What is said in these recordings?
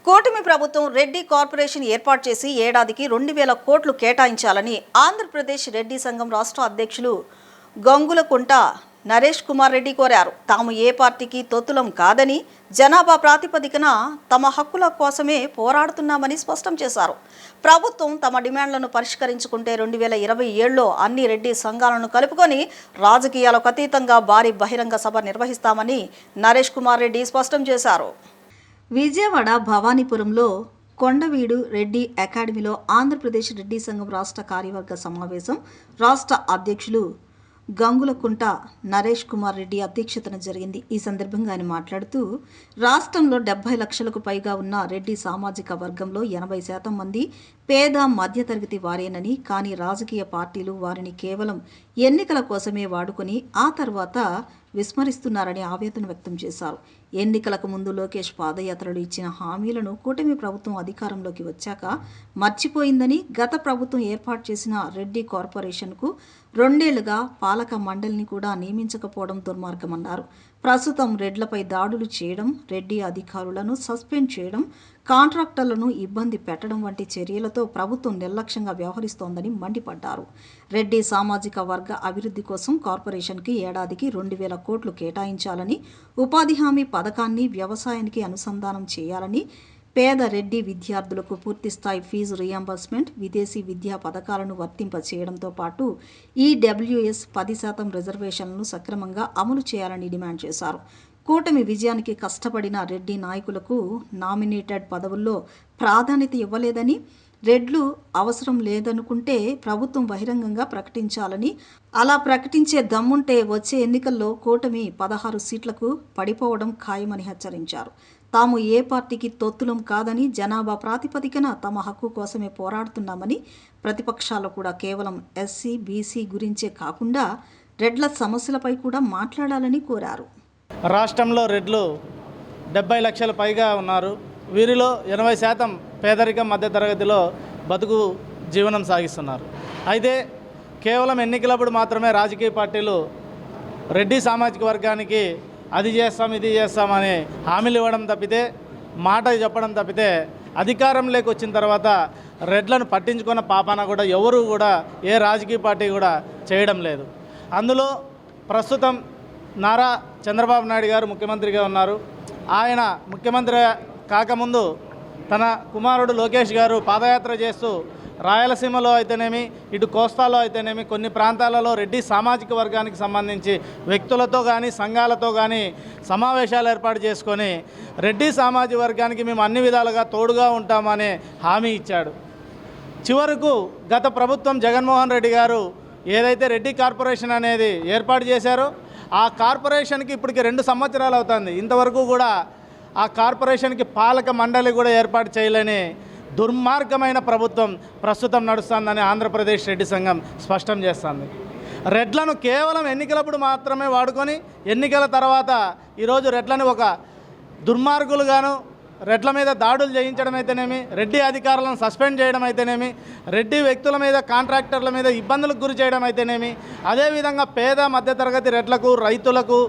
కూటమి ప్రభుత్వం రెడ్డి కార్పొరేషన్ ఏర్పాటు చేసి ఏడాదికి 2000 కోట్లు కేటాయించాలని ఆంధ్రప్రదేశ్ రెడ్డి సంఘం రాష్ట్ర అధ్యక్షులు గంగులకుంట నరేష్ కుమార్ రెడ్డి కోరారు. తాము ఏ పార్టీకి తొత్తులం కాదని, జనాభా ప్రాతిపదికన తమ హక్కుల కోసమే పోరాడుతున్నామని స్పష్టం చేశారు. ప్రభుత్వం తమ డిమాండ్లను పరిష్కరించుకుంటే 2027లో అన్ని రెడ్డి సంఘాలను కలుపుకొని రాజకీయాలకు అతీతంగా భారీ బహిరంగ సభ నిర్వహిస్తామని నరేష్ కుమార్ రెడ్డి స్పష్టం చేశారు. విజయవాడ భవానీపురంలో కొండవీడు రెడ్డి అకాడమీలో ఆంధ్రప్రదేశ్ రెడ్డి సంఘం రాష్ట్ర కార్యవర్గ సమావేశం రాష్ట్ర అధ్యక్షులు గంగులకుంట నరేష్ కుమార్ రెడ్డి అధ్యక్షతన జరిగింది. ఈ సందర్భంగా ఆయన మాట్లాడుతూ, రాష్ట్రంలో 70 లక్షలకు పైగా ఉన్న రెడ్డి సామాజిక వర్గంలో 80% మంది పేద మధ్యతరగతి వారేనని, కానీ రాజకీయ పార్టీలు వారిని కేవలం ఎన్నికల కోసమే వాడుకొని ఆ తర్వాత విస్మరిస్తున్నారని ఆవేదన వ్యక్తం చేశారు. ఎన్నికలకు ముందు లోకేష్ పాదయాత్రలు ఇచ్చిన హామీలను కూటమి ప్రభుత్వం అధికారంలోకి వచ్చాక మర్చిపోయిందని, గత ప్రభుత్వం ఏర్పాటు చేసిన రెడ్డి కార్పొరేషన్కు 2 ఏళ్లుగా పాలక మండలిని కూడా నియమించకపోవడం దుర్మార్గమన్నారు. ప్రస్తుతం రెడ్లపై దాడులు చేయడం, రెడ్డి అధికారులను సస్పెండ్ చేయడం, కాంట్రాక్టర్లను ఇబ్బంది పెట్టడం వంటి చర్యలతో ప్రభుత్వం నిర్లక్ష్యంగా వ్యవహరిస్తోందని మండిపడ్డారు. రెడ్డి సామాజిక వర్గ అభివృద్ధి కోసం కార్పొరేషన్కి ఏడాదికి 2000 కోట్లు కేటాయించాలని, ఉపాధి హామీ పథకాన్ని వ్యవసాయానికి అనుసంధానం చేయాలని, పేద రెడ్డి విద్యార్థులకు పూర్తిస్థాయి ఫీజు రియంబర్స్మెంట్, విదేశీ విద్యా పథకాలను వర్తింప చేయడంతో పాటు ఈడబ్ల్యూఎస్ 10% రిజర్వేషన్లను సక్రమంగా అమలు చేయాలని డిమాండ్ చేశారు. కూటమి విజయానికి కష్టపడిన రెడ్డి నాయకులకు నామినేటెడ్ పదవుల్లో ప్రాధాన్యత ఇవ్వలేదని, రెడ్లు అవసరం లేదనుకుంటే ప్రభుత్వం బహిరంగంగా ప్రకటించాలని, అలా ప్రకటించే దమ్ముంటే వచ్చే ఎన్నికల్లో కూటమి 16 సీట్లకు పడిపోవడం ఖాయమని హెచ్చరించారు. తాము ఏ పార్టీకి తొత్తులం కాదని, జనాభా ప్రాతిపదికన తమ హక్కు కోసమే పోరాడుతున్నామని, ప్రతిపక్షాలు కూడా కేవలం ఎస్సీ, బీసీ గురించే కాకుండా రెడ్ల సమస్యలపై కూడా మాట్లాడాలని కోరారు. రాష్ట్రంలో రెడ్లు 70 లక్షల పైగా ఉన్నారు. వీరిలో 80% పేదరికం మధ్యతరగతిలో బతుకు జీవనం సాగిస్తున్నారు. అయితే కేవలం ఎన్నికలప్పుడు మాత్రమే రాజకీయ పార్టీలు రెడ్డి సామాజిక వర్గానికి అది చేస్తాం ఇది చేస్తామని హామీలు ఇవ్వడం తప్పితే, మాట చెప్పడం తప్పితే, అధికారంలోకి వచ్చిన తర్వాత రెడ్లను పట్టించుకున్న పాపాన కూడా ఎవరు కూడా ఏ రాజకీయ పార్టీ కూడా చేయడం లేదు. అందులో ప్రస్తుతం నారా చంద్రబాబు నాయుడు గారు ముఖ్యమంత్రిగా ఉన్నారు. ఆయన ముఖ్యమంత్రి కాకముందు తన కుమారుడు లోకేష్ గారు పాదయాత్ర చేస్తూ రాయలసీమలో అయితేనేమి, ఇటు కోస్తాలో అయితేనేమి కొన్ని ప్రాంతాలలో రెడ్డి సామాజిక వర్గానికి సంబంధించి వ్యక్తులతో కానీ సంఘాలతో కానీ సమావేశాలు ఏర్పాటు చేసుకొని రెడ్డి సామాజిక వర్గానికి మేము అన్ని విధాలుగా తోడుగా ఉంటామని హామీ ఇచ్చాడు. చివరకు గత ప్రభుత్వం జగన్మోహన్ రెడ్డి గారు ఏదైతే రెడ్డి కార్పొరేషన్ అనేది ఏర్పాటు చేశారో ఆ కార్పొరేషన్కి ఇప్పటికి 2 సంవత్సరాలు అవుతుంది. ఇంతవరకు కూడా ఆ కార్పొరేషన్కి పాలక మండలి కూడా ఏర్పాటు చేయలేని దుర్మార్గమైన ప్రభుత్వం ప్రస్తుతం నడుస్తుందని ఆంధ్రప్రదేశ్ రెడ్డి సంఘం స్పష్టం చేస్తుంది. రెడ్లను కేవలం ఎన్నికలప్పుడు మాత్రమే వాడుకొని ఎన్నికల తర్వాత ఈరోజు రెడ్లను ఒక దుర్మార్గులుగాను, రెడ్ల మీద దాడులు చేయించడం అయితేనేమి, రెడ్డి అధికారులను సస్పెండ్ చేయడం అయితేనేమి, రెడ్డి వ్యక్తుల మీద కాంట్రాక్టర్ల మీద ఇబ్బందులకు గురి చేయడం అయితేనేమి, అదేవిధంగా పేద మధ్యతరగతి రెడ్లకు, రైతులకు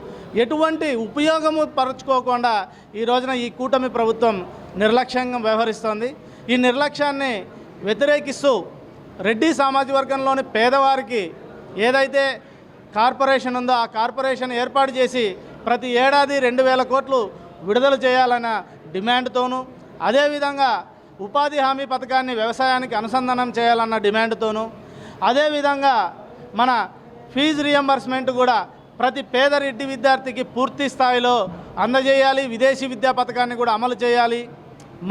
ఎటువంటి ఉపయోగము పరచుకోకుండా ఈ రోజున ఈ కూటమి ప్రభుత్వం నిర్లక్ష్యంగా వ్యవహరిస్తోంది. ఈ నిర్లక్ష్యాన్ని వ్యతిరేకిస్తూ రెడ్డి సామాజిక వర్గంలోని పేదవారికి ఏదైతే కార్పొరేషన్ ఉందో ఆ కార్పొరేషన్ ఏర్పాటు చేసి ప్రతి ఏడాది 2000 కోట్లు విడుదల చేయాలన్న డిమాండ్తోనూ, అదేవిధంగా ఉపాధి హామీ పథకాన్ని వ్యవసాయానికి అనుసంధానం చేయాలన్న డిమాండ్తోనూ, అదేవిధంగా మన ఫీజు రియంబర్స్మెంట్ కూడా ప్రతి పేద రెడ్డి విద్యార్థికి పూర్తి స్థాయిలో అందజేయాలి, విదేశీ విద్యా పథకాన్ని కూడా అమలు చేయాలి,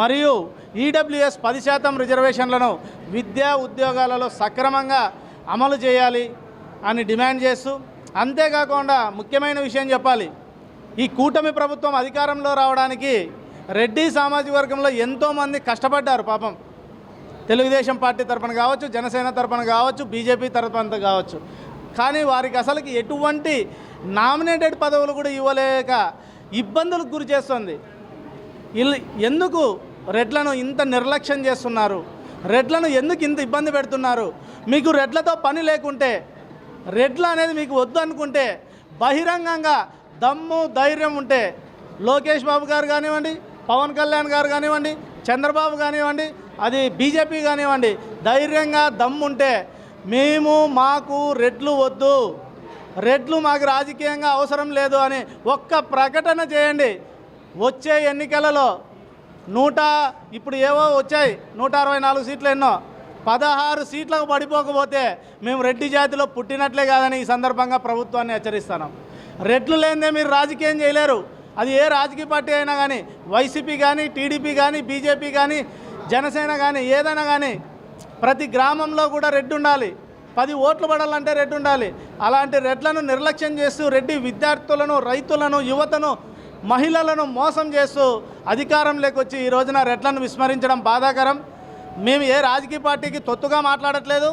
మరియు ఈడబ్ల్యూఎస్ 10% రిజర్వేషన్లను విద్యా ఉద్యోగాలలో సక్రమంగా అమలు చేయాలి అని డిమాండ్ చేస్తూ, అంతేకాకుండా ముఖ్యమైన విషయం చెప్పాలి, ఈ కూటమి ప్రభుత్వం అధికారంలో రావడానికి రెడ్డి సామాజిక వర్గంలో ఎంతోమంది కష్టపడ్డారు. పాపం తెలుగుదేశం పార్టీ తరఫున కావచ్చు, జనసేన తరఫున కావచ్చు, బీజేపీ తరఫున కావచ్చు. కానీ వారికి అసలుకి ఎటువంటి నామినేటెడ్ పదవులు కూడా ఇవ్వలేక ఇబ్బందులకు గురి చేస్తుంది. ఎందుకు రెడ్లను ఇంత నిర్లక్ష్యం చేస్తున్నారు? రెడ్లను ఎందుకు ఇంత ఇబ్బంది పెడుతున్నారు? మీకు రెడ్లతో పని లేకుంటే, రెడ్లు అనేది మీకు వద్దు అనుకుంటే బహిరంగంగా దమ్ము ధైర్యం ఉంటే లోకేష్ బాబు గారు కానివ్వండి, పవన్ కళ్యాణ్ గారు కానివ్వండి, చంద్రబాబు కానివ్వండి, అది బీజేపీ కానివ్వండి, ధైర్యంగా దమ్ముంటే మాకు రెడ్లు వద్దు, రెడ్లు మాకు రాజకీయంగా అవసరం లేదు అని ఒక్క ప్రకటన చేయండి. వచ్చే ఎన్నికలలో ఇప్పుడు ఏవో వచ్చాయి 164 సీట్లు, ఎన్నో 16 సీట్లకు పడిపోకపోతే మేము రెడ్డి జాతిలో పుట్టినట్లే కాదని ఈ సందర్భంగా ప్రభుత్వాన్ని హెచ్చరిస్తున్నాం. రెడ్లు లేనిదే మీరు రాజకీయం చేయలేరు. అది ఏ రాజకీయ పార్టీ అయినా కానీ, వైసీపీ కానీ, టీడీపీ కానీ, బీజేపీ కానీ, జనసేన కానీ, ఏదైనా కానీ ప్రతి గ్రామంలో కూడా రెడ్డి ఉండాలి. 10 ఓట్లు పడాలంటే రెడ్డి ఉండాలి. అలాంటి రెడ్లను నిర్లక్ష్యం చేస్తూ రెడ్డి విద్యార్థులను, రైతులను, యువతను, మహిళలను మోసం చేస్తూ అధికారంలోకి వచ్చి ఈ రోజున రెడ్లను విస్మరించడం బాధాకరం. మేము ఏ రాజకీయ పార్టీకి తొత్తుగా మాట్లాడట్లేదు.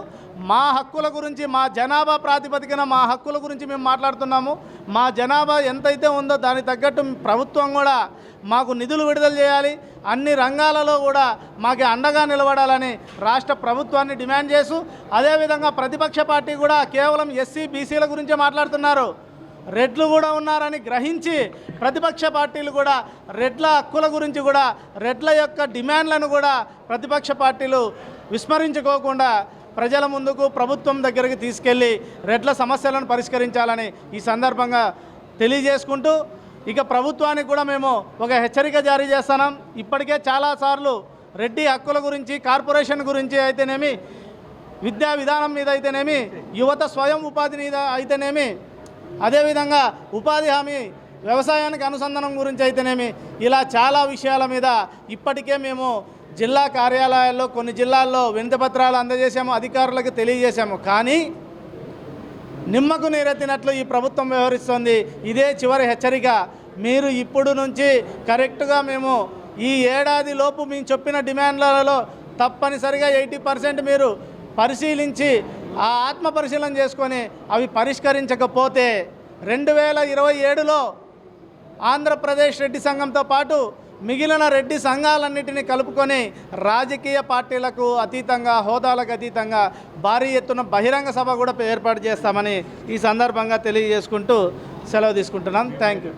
మా హక్కుల గురించి, మా జనాభా ప్రాతిపదికన మా హక్కుల గురించి మేము మాట్లాడుతున్నాము. మా జనాభా ఎంతైతే ఉందో దానికి తగ్గట్టు ప్రభుత్వం కూడా మాకు నిధులు విడుదల చేయాలి, అన్ని రంగాలలో కూడా మాకు అండగా నిలబడాలని రాష్ట్ర ప్రభుత్వాన్ని డిమాండ్ చేస్తూ, అదేవిధంగా ప్రతిపక్ష పార్టీ కూడా కేవలం ఎస్సీ బీసీల గురించే మాట్లాడుతున్నారు. రెడ్లు కూడా ఉన్నారని గ్రహించి ప్రతిపక్ష పార్టీలు కూడా రెడ్ల హక్కుల గురించి కూడా, రెడ్ల యొక్క డిమాండ్లను కూడా ప్రతిపక్ష పార్టీలు విస్మరించుకోకుండా ప్రజల ముందుకు, ప్రభుత్వం దగ్గరికి తీసుకెళ్ళి రెడ్ల సమస్యలను పరిష్కరించాలని ఈ సందర్భంగా తెలియజేసుకుంటూ, ఇక ప్రభుత్వానికి కూడా మేము ఒక హెచ్చరిక జారీ చేస్తున్నాం. ఇప్పటికే చాలాసార్లు రెడ్డి హక్కుల గురించి, కార్పొరేషన్ గురించి అయితేనేమి, విద్యా విధానం మీద అయితేనేమి, యువత స్వయం ఉపాధి మీద అయితేనేమి, అదేవిధంగా ఉపాధి హామీ వ్యవసాయానికి అనుసంధానం గురించి అయితేనేమి, ఇలా చాలా విషయాల మీద ఇప్పటికే మేము జిల్లా కార్యాలయాల్లో కొన్ని జిల్లాల్లో వినతి పత్రాలు అందజేసాము, అధికారులకు తెలియజేశాము. కానీ నిమ్మకు నీరెత్తినట్లు ఈ ప్రభుత్వం వ్యవహరిస్తోంది. ఇదే చివరి హెచ్చరిక. మీరు ఇప్పుడు నుంచి కరెక్ట్గా మేము ఈ ఏడాది లోపు మేము చెప్పిన డిమాండ్లలో తప్పనిసరిగా 80% మీరు పరిశీలించి ఆ ఆత్మ పరిశీలన చేసుకొని అవి పరిష్కరించకపోతే 2027లో ఆంధ్రప్రదేశ్ రెడ్డి సంఘంతో పాటు మిగిలిన రెడ్డి సంఘాలన్నిటినీ కలుపుకొని రాజకీయ పార్టీలకు అతీతంగా, హోదాలకు అతీతంగా భారీ ఎత్తున బహిరంగ సభ కూడా ఏర్పాటు చేస్తామని ఈ సందర్భంగా తెలియజేసుకుంటూ సెలవు తీసుకుంటున్నాం. Thank you.